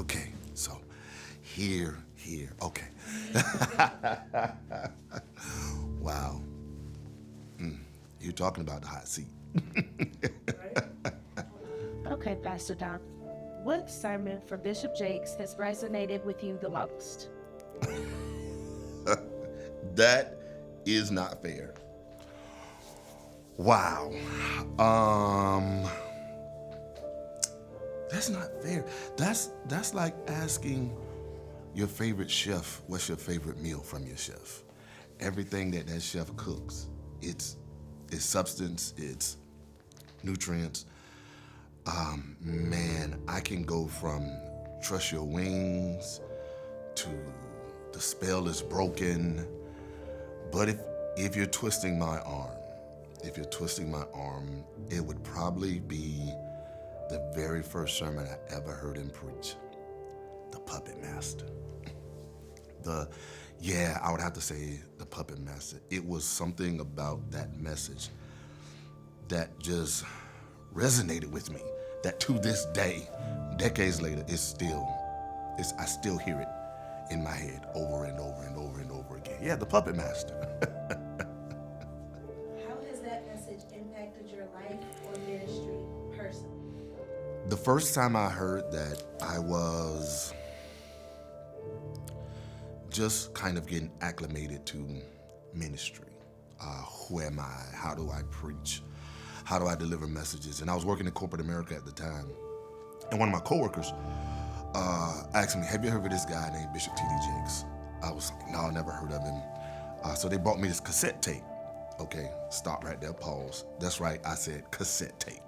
Okay, so here, okay. Wow. You're talking about the hot seat. Okay, Pastor Don. What sermon from Bishop Jakes has resonated with you the most? That is not fair. Wow. Um, that's not fair. That's like asking your favorite chef, what's your favorite meal from your chef? Everything that chef cooks, it's substance, it's nutrients. Man, I can go from trust your wings to the spell is broken. But if you're twisting my arm, it would probably be the very first sermon I ever heard him preach, the puppet master. I would have to say the puppet master. It was something about that message that just resonated with me, that to this day, decades later, I still hear it in my head over and over and over and over again. Yeah, the puppet master. How has that message impacted your life or ministry personally? The first time I heard that, I was just kind of getting acclimated to ministry. Who am I? How do I preach? How do I deliver messages? And I was working in corporate America at the time. And one of my coworkers asked me, have you heard of this guy named Bishop T.D. Jakes? I was like, no, I never heard of him. So they brought me this cassette tape. Okay, stop right there, pause. That's right, I said cassette tape.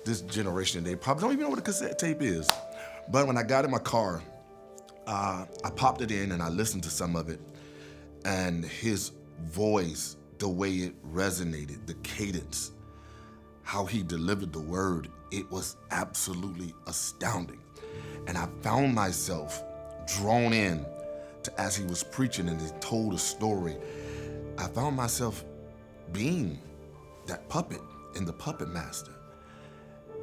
This generation, they probably don't even know what a cassette tape is. But when I got in my car, I popped it in and I listened to some of it. And his voice, the way it resonated, the cadence, how he delivered the word, it was absolutely astounding. And I found myself drawn in to, as he was preaching and he told a story, I found myself being that puppet in the puppet master.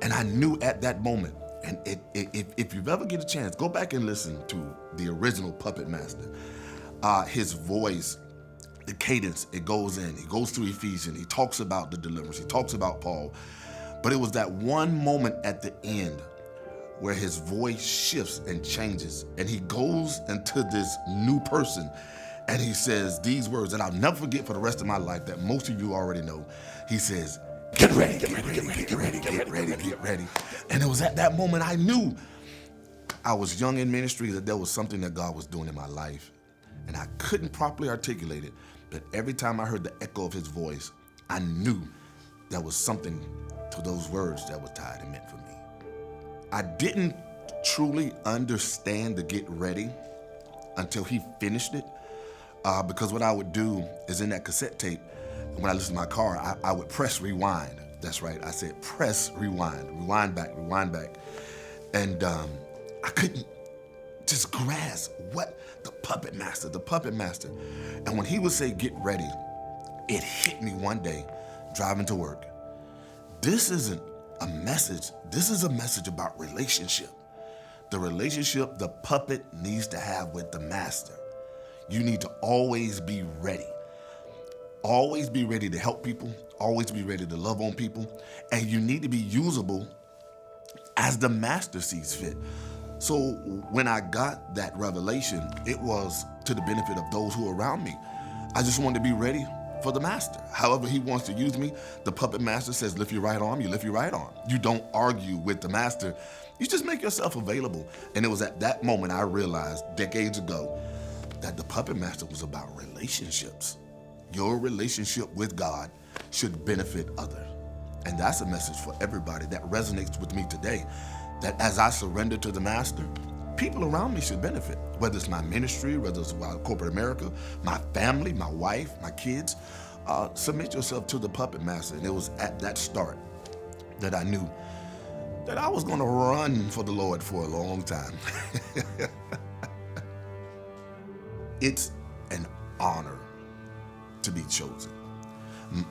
And I knew at that moment, and if you've ever get a chance, go back and listen to the original puppet master. His voice, the cadence, it goes in. He goes through Ephesians. He talks about the deliverance. He talks about Paul. But it was that one moment at the end where his voice shifts and changes. And he goes into this new person. And he says these words that I'll never forget for the rest of my life that most of you already know. He says, get ready, get ready, get ready, get ready, get ready, get ready. And it was at that moment I knew I was young in ministry, that there was something that God was doing in my life. And I couldn't properly articulate it, but every time I heard the echo of his voice, I knew there was something to those words that was tied and meant for me. I didn't truly understand the get ready until he finished it, because what I would do is in that cassette tape, when I listened to my car, I would press rewind. That's right, I said press rewind, rewind back. And I couldn't just grasp what the puppet master. And when he would say, get ready, it hit me one day driving to work. This isn't a message. This is a message about relationship. The relationship the puppet needs to have with the master. You need to always be ready. Always be ready to help people. Always be ready to love on people. And you need to be usable as the master sees fit. So when I got that revelation, it was to the benefit of those who are around me. I just wanted to be ready for the master. However he wants to use me, the puppet master says, lift your right arm, you lift your right arm. You don't argue with the master. You just make yourself available. And it was at that moment I realized decades ago that the puppet master was about relationships. Your relationship with God should benefit others. And that's a message for everybody that resonates with me today, that as I surrender to the master, people around me should benefit, whether it's my ministry, whether it's corporate America, my family, my wife, my kids. Submit yourself to the puppet master. And it was at that start that I knew that I was going to run for the Lord for a long time. It's an honor to be chosen.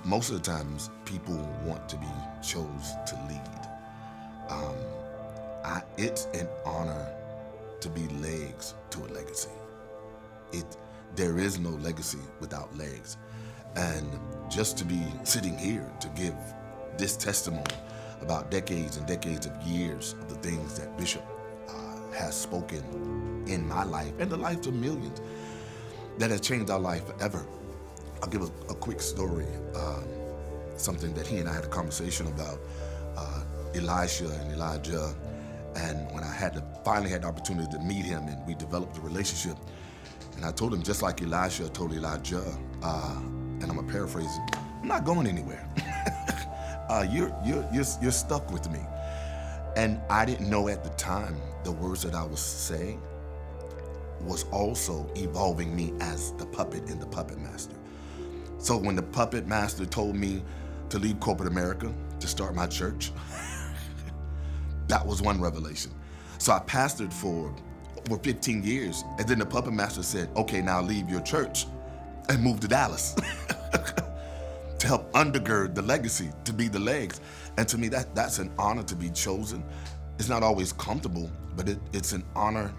Most of the times, people want to be chosen to lead. it's an honor to be legs to a legacy. There is no legacy without legs. And just to be sitting here to give this testimony about decades and decades of years of the things that Bishop has spoken in my life and the lives of millions that has changed our life forever. I'll give a quick story, something that he and I had a conversation about, Elisha and Elijah. And when I finally had the opportunity to meet him and we developed a relationship, and I told him, just like Elisha told Elijah, and I'm gonna paraphrase it, I'm not going anywhere. You're stuck with me. And I didn't know at the time the words that I was saying was also evolving me as the puppet and the puppet master. So when the puppet master told me to leave corporate America to start my church, that was one revelation. So I pastored for over 15 years, and then the puppet master said, okay, now leave your church and move to Dallas to help undergird the legacy, to be the legs. And to me, that's an honor to be chosen. It's not always comfortable, but it's an honor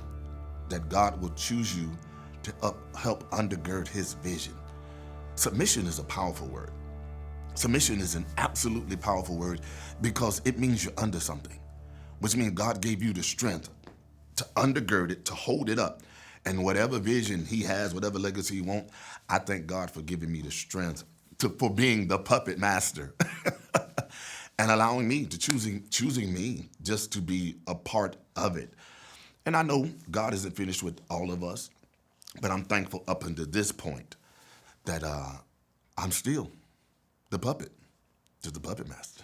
that God will choose you to help undergird his vision. Submission is a powerful word. Submission is an absolutely powerful word because it means you're under something, which means God gave you the strength to undergird it, to hold it up. And whatever vision he has, whatever legacy he wants, I thank God for giving me the strength for being the puppet master and allowing me to choosing me just to be a part of it. And I know God isn't finished with all of us, but I'm thankful up until this point that I'm still the puppet to the puppet master.